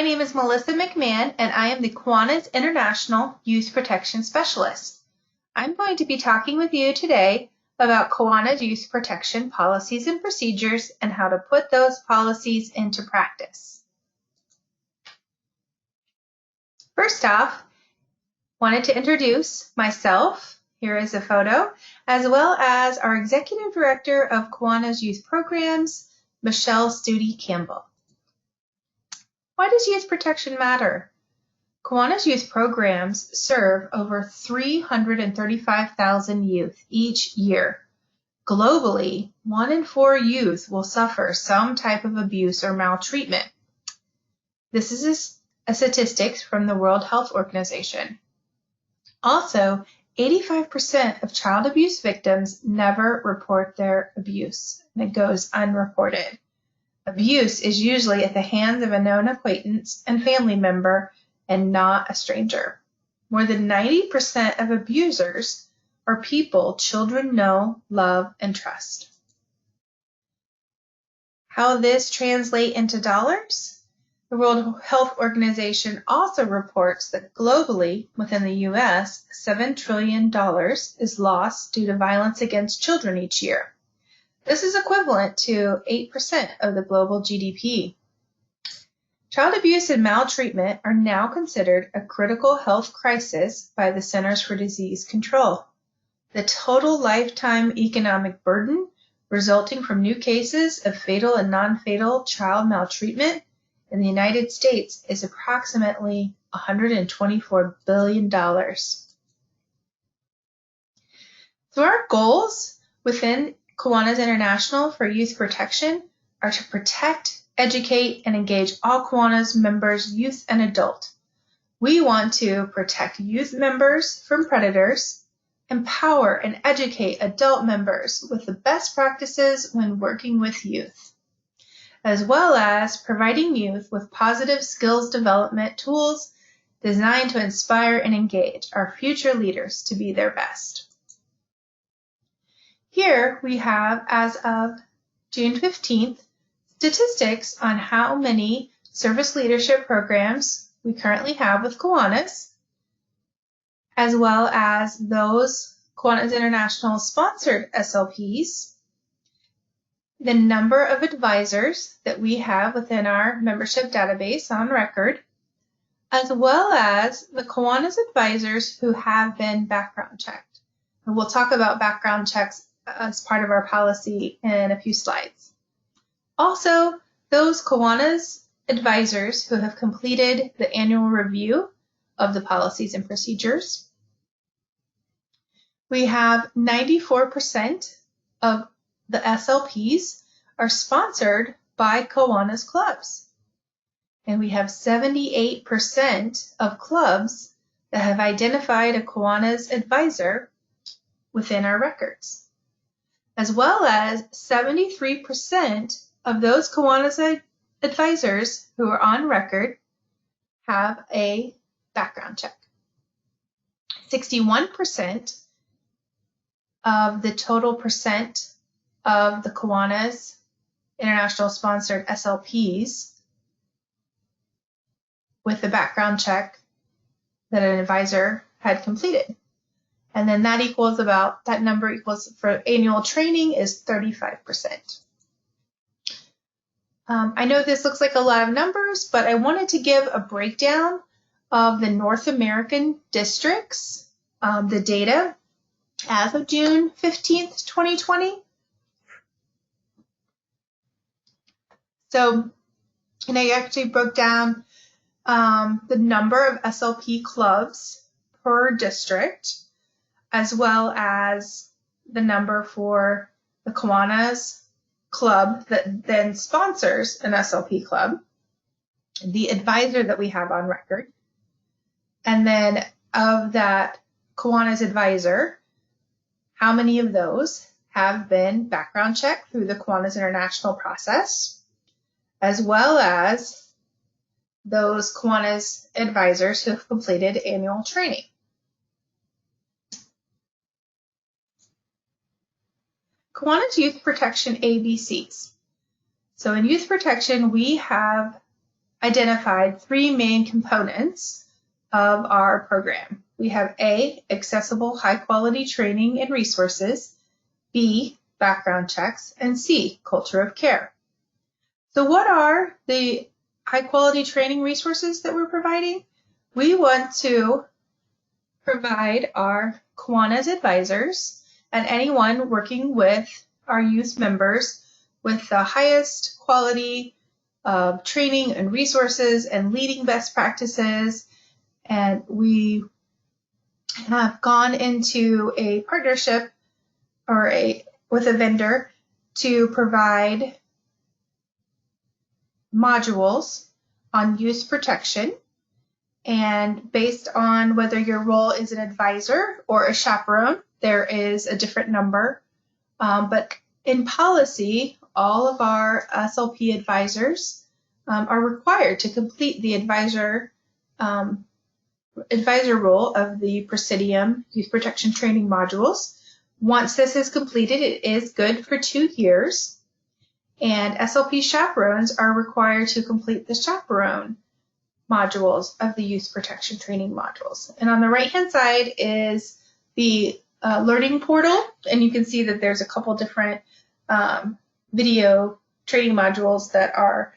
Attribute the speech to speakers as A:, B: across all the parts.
A: name is Melissa McMahon, and I am the Kiwanis International Youth Protection Specialist. I'm going to be talking with you today about Kiwanis youth protection policies and procedures and how to put those policies into practice. First off, wanted to introduce myself. Here is a photo, as well as our Executive Director of Kiwanis Youth Programs, Michelle Studi Campbell. Why does youth protection matter? Kiwanis Youth Programs serve over 335,000 youth each year. Globally, 1 in 4 youth will suffer some type of abuse or maltreatment. This is a statistic from the World Health Organization. Also, 85% of child abuse victims never report their abuse, and it goes unreported. Abuse is usually at the hands of a known acquaintance and family member and not a stranger. More than 90% of abusers are people children know, love, and trust. How this translates into dollars? The World Health Organization also reports that globally, within the U.S., $7 trillion is lost due to violence against children each year. This is equivalent to 8% of the global GDP. Child abuse and maltreatment are now considered a critical health crisis by the Centers for Disease Control. The total lifetime economic burden resulting from new cases of fatal and non-fatal child maltreatment in the United States is approximately $124 billion. So our goals within Kiwanis International for youth protection are to protect, educate, and engage all Kiwanis members, youth and adult. We want to protect youth members from predators, empower and educate adult members with the best practices when working with youth, as well as providing youth with positive skills development tools designed to inspire and engage our future leaders to be their best. Here we have, as of June 15th, statistics on how many service leadership programs we currently have with Kiwanis, as well as those Kiwanis International sponsored SLPs, the number of advisors that we have within our membership database on record, as well as the Kiwanis advisors who have been background checked. And we'll talk about background checks as part of our policy in a few slides. Also, those Kiwanis advisors who have completed the annual review of the policies and procedures. We have 94% of the SLPs are sponsored by Kiwanis clubs. And we have 78% of clubs that have identified a Kiwanis advisor within our records, as well as 73% of those Kiwanis advisors who are on record have a background check. 61% of the total percent of the Kiwanis International sponsored SLPs with the background check that an advisor had completed. And then that number equals for annual training is 35%. I know this looks like a lot of numbers, but I wanted to give a breakdown of the North American districts, the data as of June 15th, 2020. So, and I actually broke down the number of SLP clubs per district, as well as the number for the Kiwanis club that then sponsors an SLP club, the advisor that we have on record, and then of that Kiwanis advisor, how many of those have been background checked through the Kiwanis International process, as well as those Kiwanis advisors who have completed annual training. Kiwanis Youth Protection ABCs. So in youth protection, we have identified three main components of our program. We have A, accessible high-quality training and resources, B, background checks, and C, culture of care. So what are the high-quality training resources that we're providing? We want to provide our Kiwanis advisors and anyone working with our youth members with the highest quality of training and resources and leading best practices. And we have gone into a partnership with a vendor to provide modules on youth protection. And based on whether your role is an advisor or a chaperone, there is a different number. But in policy, all of our SLP advisors are required to complete the advisor role of the Presidium Youth Protection Training modules. Once this is completed, it is good for 2 years. And SLP chaperones are required to complete the chaperone modules of the Youth Protection Training modules. And on the right-hand side is the learning portal, and you can see that there's a couple different video training modules that are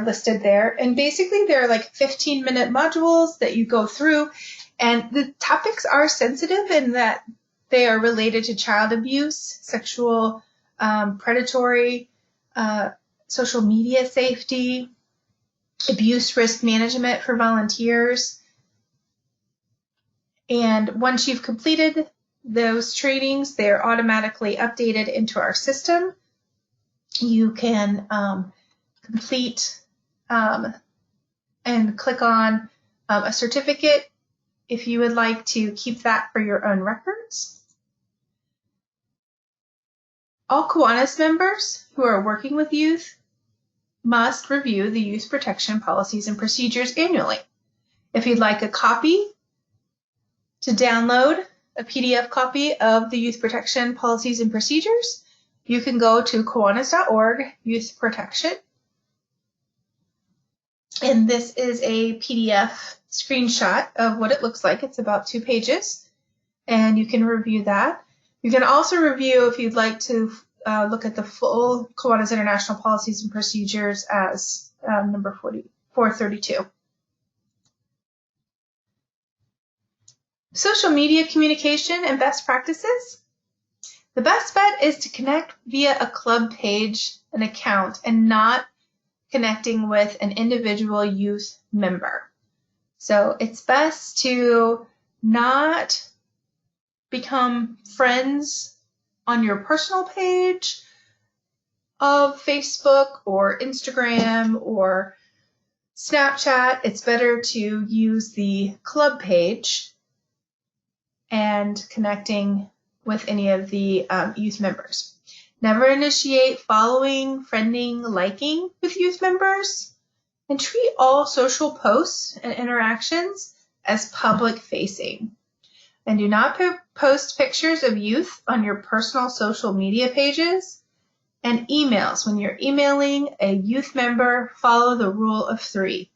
A: listed there. And basically they're like 15-minute modules that you go through, and the topics are sensitive in that they are related to child abuse, sexual predatory, social media safety, abuse risk management for volunteers. And once you've completed those trainings, they're automatically updated into our system. You can complete and click on a certificate if you would like to keep that for your own records. All Kiwanis members who are working with youth must review the youth protection policies and procedures annually. If you'd like a copy to download, a PDF copy of the youth protection policies and procedures, you can go to kiwanis.org, youth protection. And this is a PDF screenshot of what it looks like. It's about 2 pages, and you can review that. You can also review, if you'd like to look at the full Kiwanis International Policies and Procedures, as number 432. Social media communication and best practices. The best bet is to connect via a club page, an account, and not connecting with an individual youth member. So it's best to not become friends on your personal page of Facebook or Instagram or Snapchat. It's better to use the club page and connecting with any of the youth members. Never initiate following, friending, liking with youth members, and treat all social posts and interactions as public facing. And do not post pictures of youth on your personal social media pages and emails. When you're emailing a youth member, follow the rule of 3.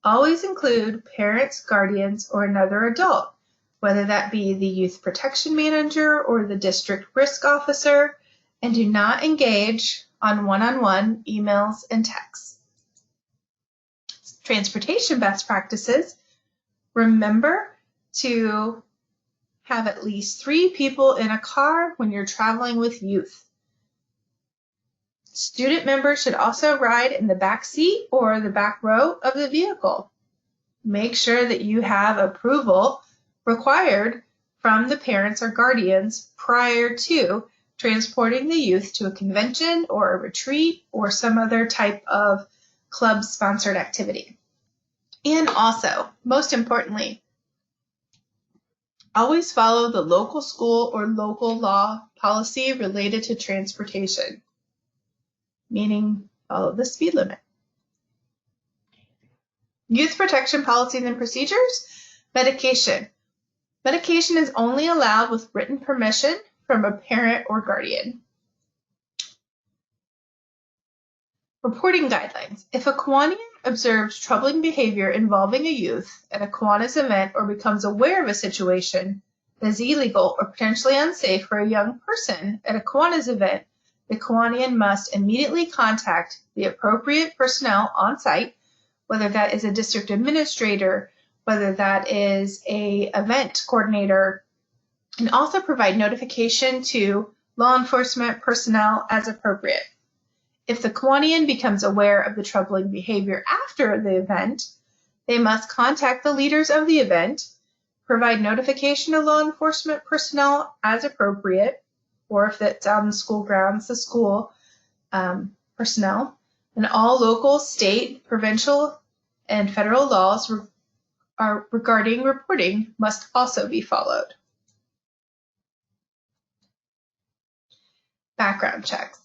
A: Always include parents, guardians, or another adult, whether that be the youth protection manager or the district risk officer, and do not engage on one-on-one emails and texts. Transportation best practices. Remember to have at least 3 people in a car when you're traveling with youth. Student members should also ride in the back seat or the back row of the vehicle. Make sure that you have approval required from the parents or guardians prior to transporting the youth to a convention or a retreat or some other type of club-sponsored activity. And also, most importantly, always follow the local school or local law policy related to transportation, meaning follow the speed limit. Youth protection policies and procedures. Medication. Medication is only allowed with written permission from a parent or guardian. Reporting guidelines. If a Kiwanian observes troubling behavior involving a youth at a Kiwanis event or becomes aware of a situation that is illegal or potentially unsafe for a young person at a Kiwanis event, the Kiwanian must immediately contact the appropriate personnel on site, whether that is a district administrator, whether that is an event coordinator, and also provide notification to law enforcement personnel as appropriate. If the Kiwanian becomes aware of the troubling behavior after the event, they must contact the leaders of the event, provide notification to law enforcement personnel as appropriate, or if it's on the school grounds, the school personnel, and all local, state, provincial, and federal laws regarding reporting must also be followed. Background checks.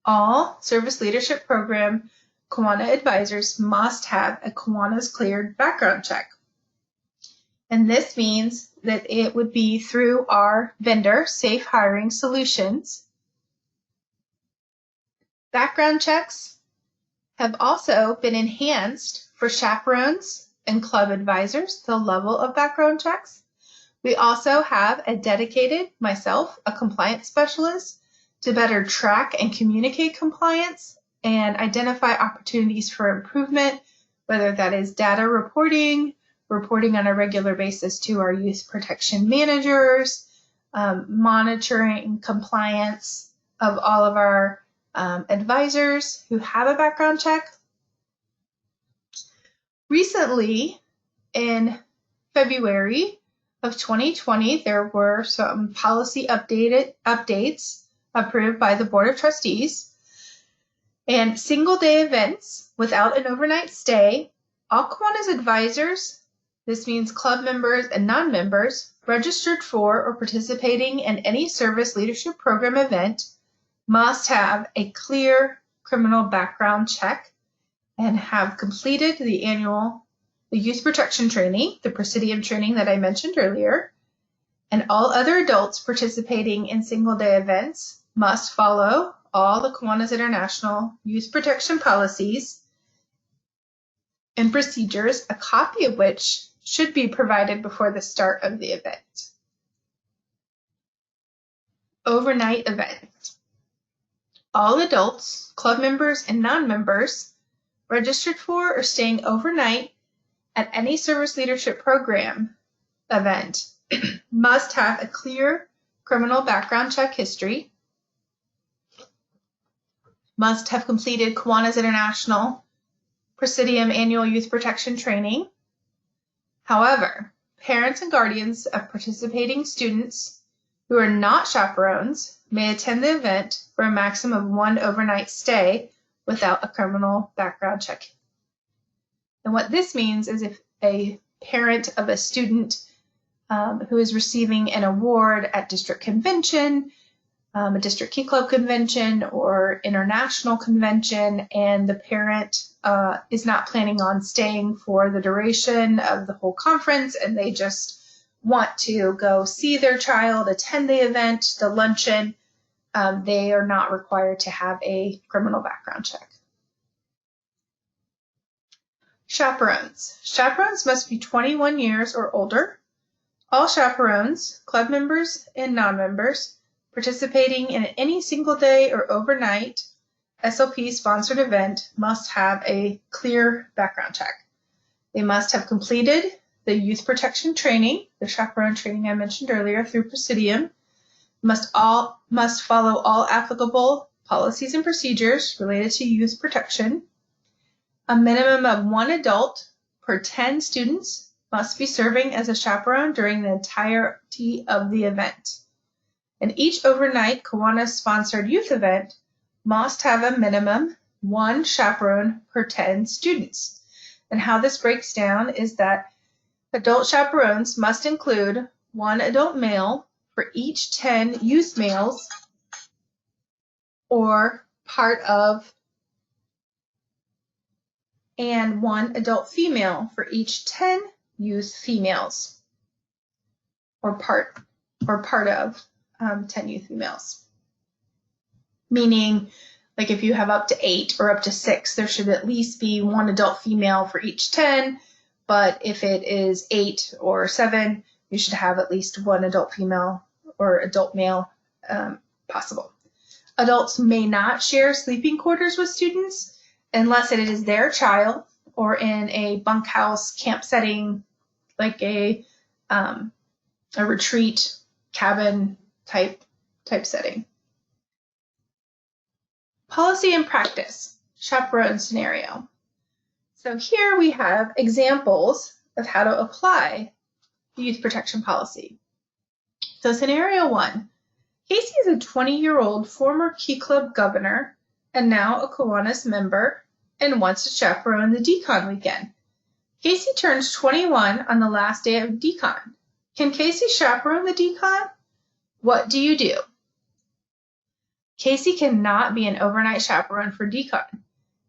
A: All Service Leadership Program Kiwana advisors must have a Kiwanis cleared background check. And this means that it would be through our vendor, Safe Hiring Solutions. Background checks have also been enhanced for chaperones and club advisors, the level of background checks. We also have a dedicated, myself, a compliance specialist, to better track and communicate compliance and identify opportunities for improvement, whether that is data reporting, reporting on a regular basis to our youth protection managers, monitoring compliance of all of our advisors who have a background check. Recently, in February of 2020, there were some policy updates approved by the Board of Trustees, and single-day events without an overnight stay. All Kiwanis advisors, this means club members and non-members, registered for or participating in any service leadership program event must have a clear criminal background check and have completed the youth protection training, the Presidium training that I mentioned earlier, and all other adults participating in single-day events must follow all the Kiwanis International Youth Protection policies and procedures, a copy of which should be provided before the start of the event. Overnight events. All adults, club members, and non-members registered for or staying overnight at any service leadership program event must have a clear criminal background check history, must have completed Kiwanis International Presidium Annual Youth Protection Training. However, parents and guardians of participating students who are not chaperones may attend the event for a maximum of one overnight stay without a criminal background check. And what this means is if a parent of a student who is receiving an award at district convention, a district key club convention, or international convention, and the parent is not planning on staying for the duration of the whole conference, and they just want to go see their child, attend the event, the luncheon, they are not required to have a criminal background check. Chaperones. Chaperones must be 21 years or older. All chaperones, club members and non-members, participating in any single day or overnight SLP-sponsored event must have a clear background check. They must have completed the youth protection training, the chaperone training I mentioned earlier through Presidium, must follow all applicable policies and procedures related to youth protection. A minimum of one adult per 10 students must be serving as a chaperone during the entirety of the event. And each overnight Kiwanis-sponsored youth event must have a minimum one chaperone per 10 students. And how this breaks down is that adult chaperones must include one adult male for each 10 youth males or part of, and one adult female for each 10 youth females or part of 10 youth females. Meaning Like if you have up to 8 or up to 6, there should at least be one adult female for each 10. But if it is 8 or 7, you should have at least one adult female or adult male possible. Adults may not share sleeping quarters with students unless it is their child or in a bunkhouse camp setting, like a retreat cabin type setting. Policy and practice, chaperone scenario. So here we have examples of how to apply the youth protection policy. So scenario 1, Casey is a 20-year-old former Key Club governor and now a Kiwanis member and wants to chaperone the decon weekend. Casey turns 21 on the last day of decon. Can Casey chaperone the decon? What do you do? Casey cannot be an overnight chaperone for decon.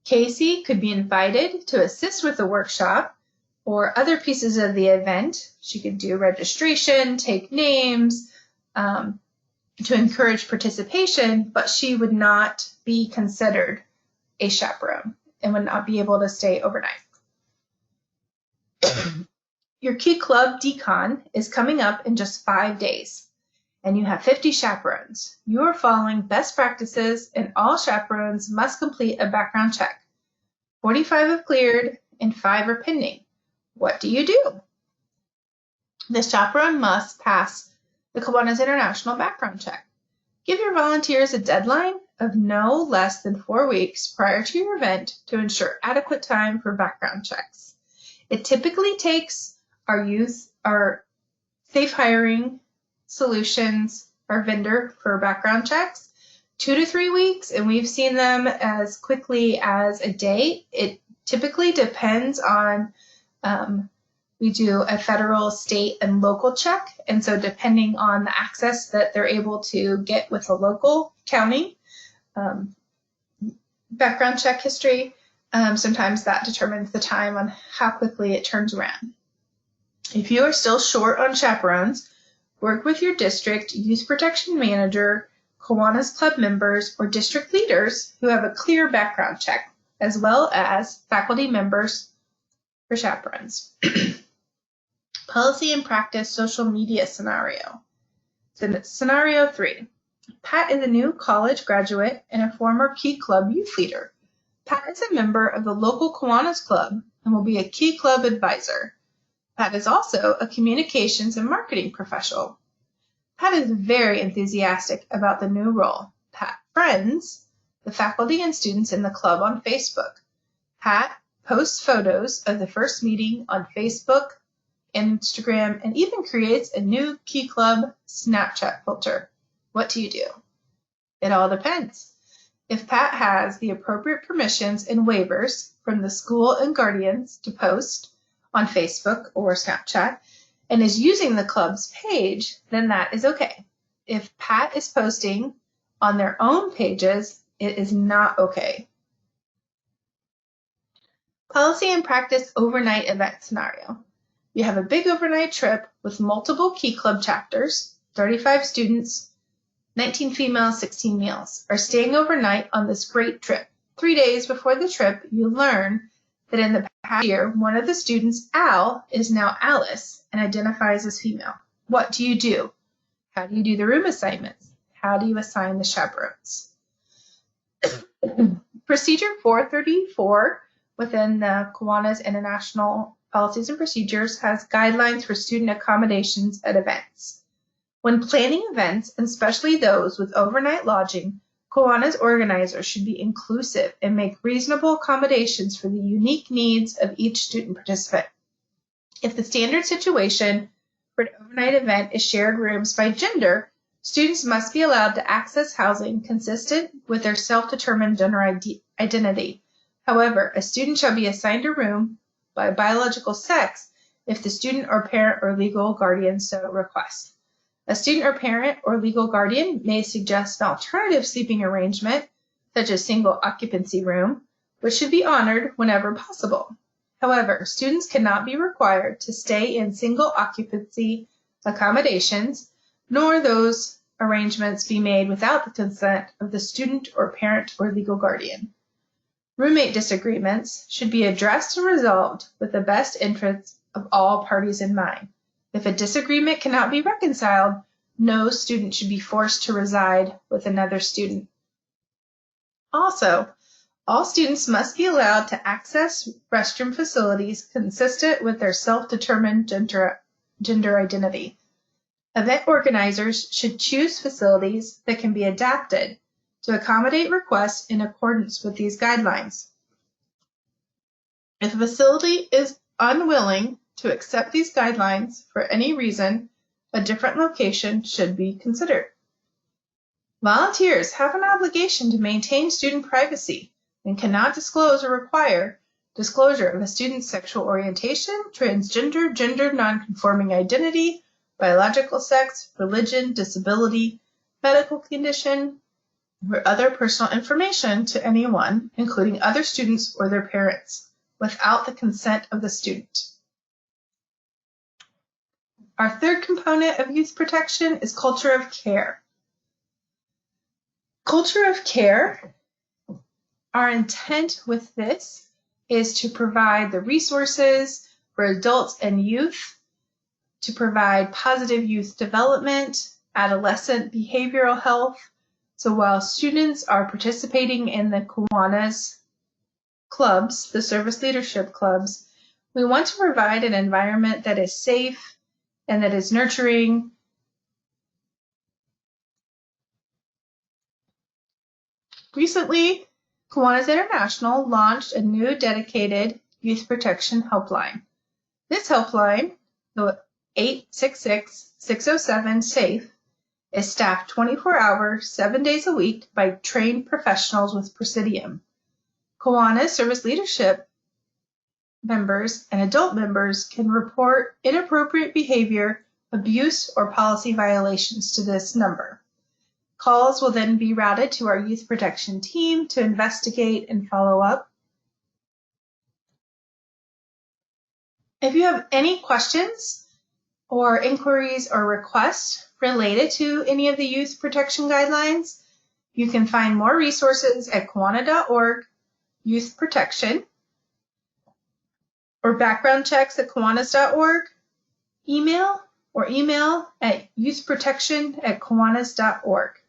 A: Casey could be invited to assist with the workshop or other pieces of the event. She could do registration, take names, to encourage participation, but she would not be considered a chaperone and would not be able to stay overnight. Your Key Club decon is coming up in just 5 days, and you have 50 chaperones. You are following best practices, and all chaperones must complete a background check. 45 have cleared, and 5 are pending. What do you do? The chaperone must pass the Kiwanis International background check. Give your volunteers a deadline of no less than 4 weeks prior to your event to ensure adequate time for background checks. It typically takes our Safe Hiring Solutions, our vendor for background checks, 2 to 3 weeks, and we've seen them as quickly as a day. It typically depends on, we do a federal, state, and local check, and so depending on the access that they're able to get with the local county background check history, sometimes that determines the time on how quickly it turns around. If you are still short on chaperones, work with your district youth protection manager, Kiwanis Club members, or district leaders who have a clear background check, as well as faculty members for chaperones. Policy and practice social media scenario. So scenario 3. Pat is a new college graduate and a former Key Club youth leader. Pat is a member of the local Kiwanis Club and will be a Key Club advisor. Pat is also a communications and marketing professional. Pat is very enthusiastic about the new role. Pat friends the faculty and students in the club on Facebook. Pat posts photos of the first meeting on Facebook, Instagram, and even creates a new Key Club Snapchat filter. What do you do? It all depends. If Pat has the appropriate permissions and waivers from the school and guardians to post on Facebook or Snapchat and is using the club's page, then that is okay. If Pat is posting on their own pages, it is not okay. Policy and practice overnight event scenario. You have a big overnight trip with multiple Key Club chapters, 35 students, 19 females, 16 males, are staying overnight on this great trip. 3 days before the trip, you learn that in the past year, one of the students, Al, is now Alice and identifies as female. What do you do? How do you do the room assignments? How do you assign the chaperones? Procedure 434 within the Kiwanis International Policies and Procedures has guidelines for student accommodations at events. When planning events, and especially those with overnight lodging, Kiwanis organizers should be inclusive and make reasonable accommodations for the unique needs of each student participant. If the standard situation for an overnight event is shared rooms by gender, students must be allowed to access housing consistent with their self-determined gender identity. However, a student shall be assigned a room by biological sex if the student or parent or legal guardian so requests. A student or parent or legal guardian may suggest an alternative sleeping arrangement, such as single occupancy room, which should be honored whenever possible. However, students cannot be required to stay in single occupancy accommodations, nor those arrangements be made without the consent of the student or parent or legal guardian. Roommate disagreements should be addressed and resolved with the best interests of all parties in mind. If a disagreement cannot be reconciled, no student should be forced to reside with another student. Also, all students must be allowed to access restroom facilities consistent with their self-determined gender identity. Event organizers should choose facilities that can be adapted to accommodate requests in accordance with these guidelines. If a facility is unwilling to accept these guidelines for any reason, a different location should be considered. Volunteers have an obligation to maintain student privacy and cannot disclose or require disclosure of a student's sexual orientation, transgender, gender nonconforming identity, biological sex, religion, disability, medical condition, or other personal information to anyone, including other students or their parents, without the consent of the student. Our third component of youth protection is culture of care. Culture of care, our intent with this is to provide the resources for adults and youth, to provide positive youth development, adolescent behavioral health. So while students are participating in the Kiwanis clubs, the service leadership clubs, we want to provide an environment that is safe and that is nurturing. Recently, Kiwanis International launched a new dedicated youth protection helpline. This helpline, the 866-607-SAFE, is staffed 24 hours, 7 days a week by trained professionals with Presidium. Kiwanis service leadership members and adult members can report inappropriate behavior, abuse, or policy violations to this number. Calls will then be routed to our youth protection team to investigate and follow up. If you have any questions or inquiries or requests related to any of the youth protection guidelines, you can find more resources at kiwanis.org, youth protection, or background checks at kiwanis.org, email at youthprotection@kiwanis.org.